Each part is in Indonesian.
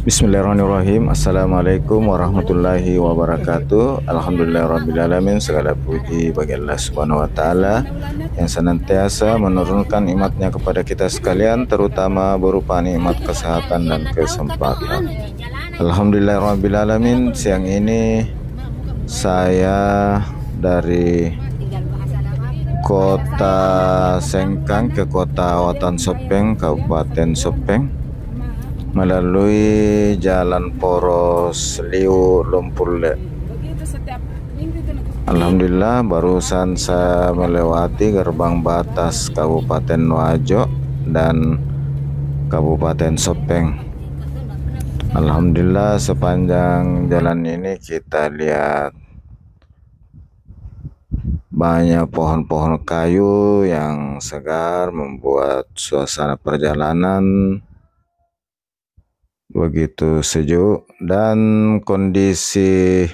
Bismillahirrahmanirrahim. Assalamualaikum warahmatullahi wabarakatuh. Alhamdulillahirrabbilalamin. Segala puji bagi Allah subhanahu wa ta'ala yang senantiasa menurunkan nikmatnya kepada kita sekalian, terutama berupa nikmat kesehatan dan kesempatan. Alhamdulillahirrabbilalamin. Siang ini saya dari Kota Sengkang ke Kota Watan Sopeng, Kabupaten Sopeng, melalui jalan poros Liu Lumpurle. Alhamdulillah, barusan saya melewati gerbang batas Kabupaten Wajo dan Kabupaten Sopeng. Alhamdulillah, sepanjang jalan ini kita lihat banyak pohon-pohon kayu yang segar, membuat suasana perjalanan begitu sejuk, dan kondisi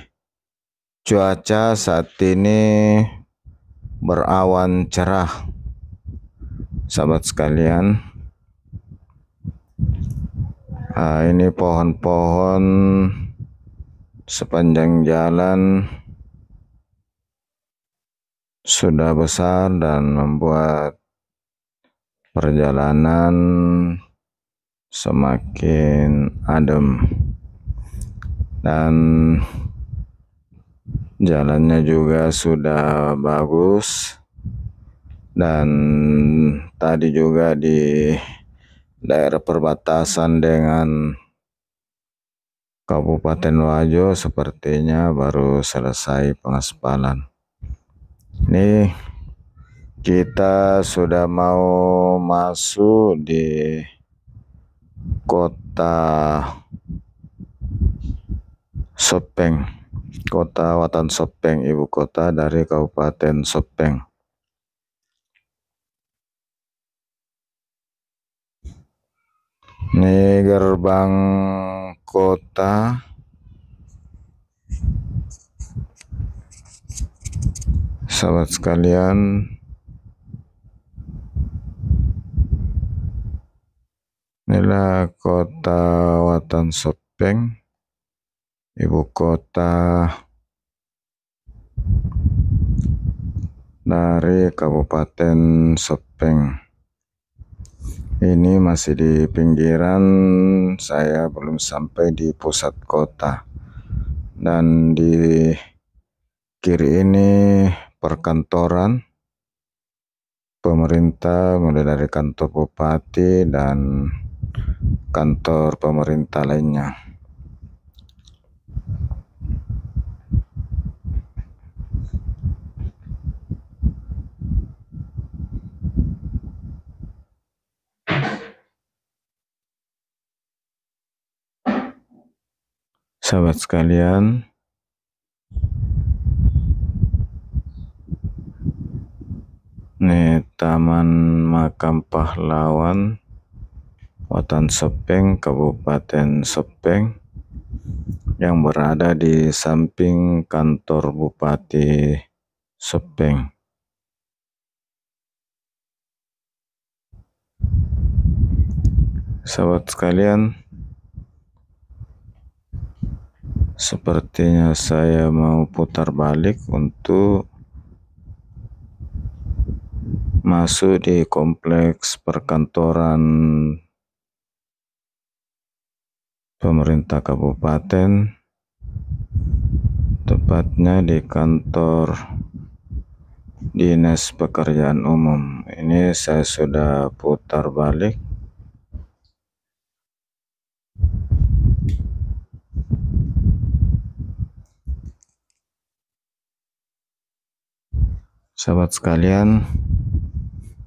cuaca saat ini berawan cerah, sahabat sekalian. Ini pohon-pohon sepanjang jalan sudah besar dan membuat perjalanan semakin adem, dan jalannya juga sudah bagus. Dan tadi juga di daerah perbatasan dengan Kabupaten Wajo sepertinya baru selesai pengaspalan. Ini kita sudah mau masuk di Kota Sopeng, Kota Watan Sopeng, ibu kota dari Kabupaten Sopeng. Ini gerbang kota. Sahabat sekalian, inilah Kota Watan Sopeng, ibu kota dari Kabupaten Sopeng. Ini masih di pinggiran, saya belum sampai di pusat kota. Dan di kiri ini perkantoran pemerintah, mulai dari kantor bupati dan kantor pemerintah lainnya. Sahabat sekalian, ini Taman Makam Pahlawan Watan Sopeng, Kabupaten Sopeng, yang berada di samping kantor Bupati Sopeng. Sahabat sekalian, sepertinya saya mau putar balik untuk masuk di kompleks perkantoran pemerintah kabupaten, tepatnya di kantor Dinas Pekerjaan Umum. Ini saya sudah putar balik. Sahabat sekalian,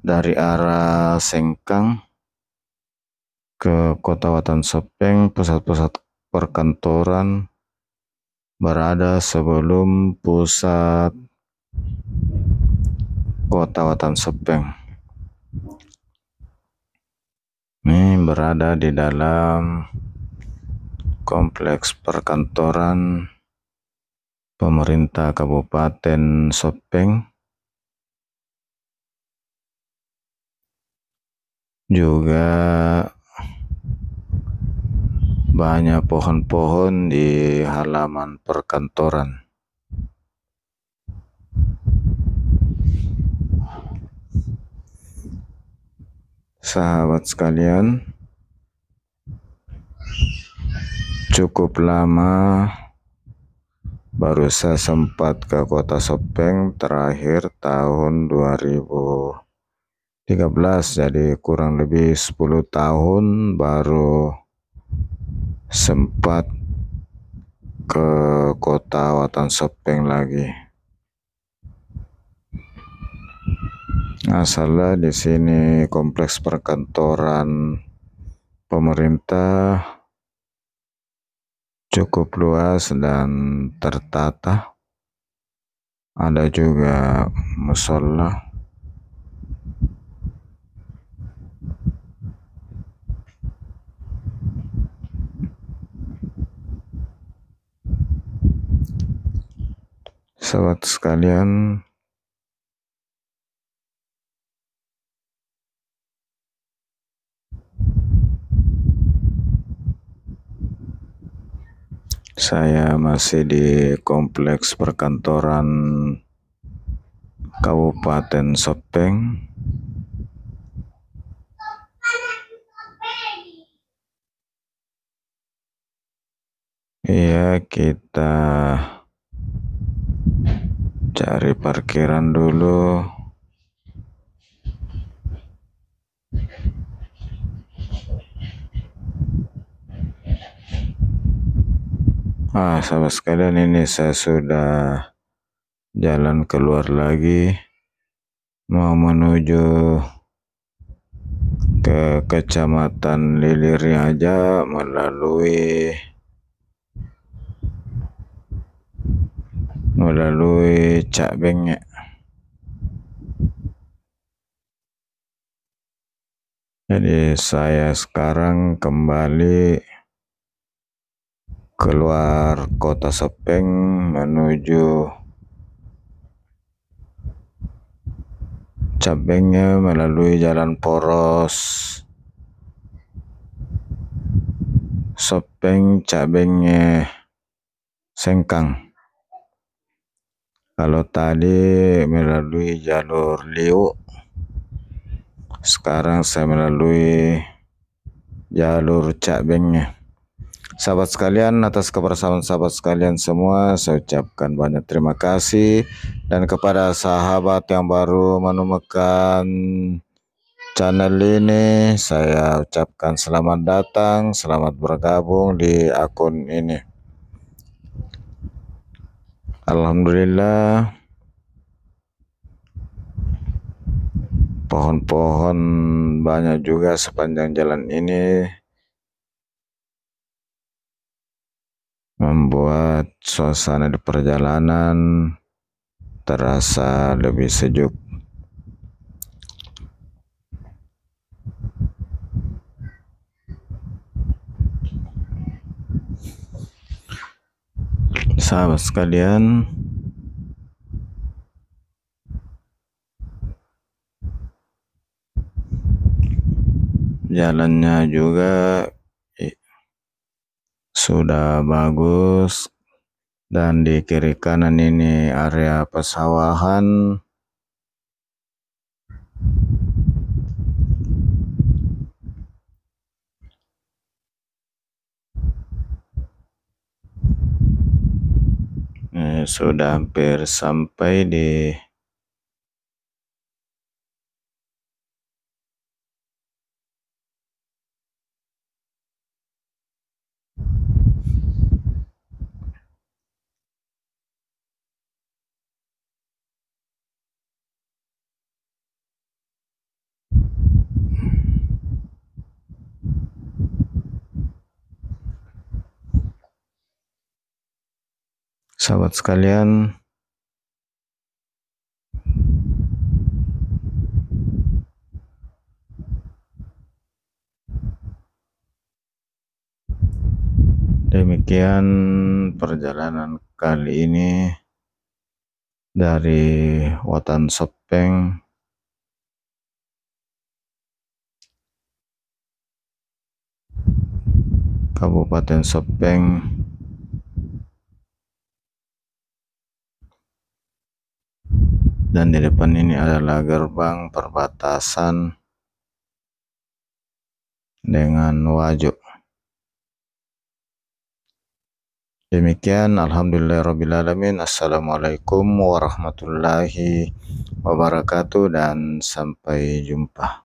dari arah Sengkang ke Kota Watan Sopeng, pusat-pusat perkantoran berada sebelum pusat Kota Watan Sopeng. Ini berada di dalam kompleks perkantoran pemerintah Kabupaten Sopeng. Juga banyak pohon-pohon di halaman perkantoran. Sahabat sekalian, cukup lama baru saya sempat ke Kota Sopeng terakhir tahun 2013, jadi kurang lebih 10 tahun baru sempat ke Kota Watan Sopeng lagi. Asalnya di sini kompleks perkantoran pemerintah cukup luas dan tertata. Ada juga musola. Sahabat sekalian, saya masih di kompleks perkantoran Kabupaten Sopeng. Iya, kita cari parkiran dulu. Sahabat sekalian, ini saya sudah jalan keluar lagi, mau menuju ke Kecamatan Liliriaja melalui Cak Bengek. Jadi saya sekarang kembali keluar Kota Sopeng menuju Cak Bengek melalui Jalan Poros Sopeng Cak Bengek Sengkang. Kalau tadi melalui jalur Liu, sekarang saya melalui jalur Cak Bengek. Sahabat sekalian, atas kebersamaan sahabat sekalian semua, saya ucapkan banyak terima kasih. Dan kepada sahabat yang baru menemukan channel ini, saya ucapkan selamat datang, selamat bergabung di akun ini. Alhamdulillah, pohon-pohon banyak juga sepanjang jalan ini, membuat suasana di perjalanan terasa lebih sejuk. Sahabat sekalian, jalannya juga sudah bagus, dan di kiri kanan ini area pesawahan. Sudah hampir sampai di sahabat sekalian, demikian perjalanan kali ini dari Watan Sopeng Kabupaten Sopeng. Dan di depan ini adalah gerbang perbatasan dengan Wajo. Demikian, alhamdulillahirrabbilalamin. Assalamualaikum warahmatullahi wabarakatuh dan sampai jumpa.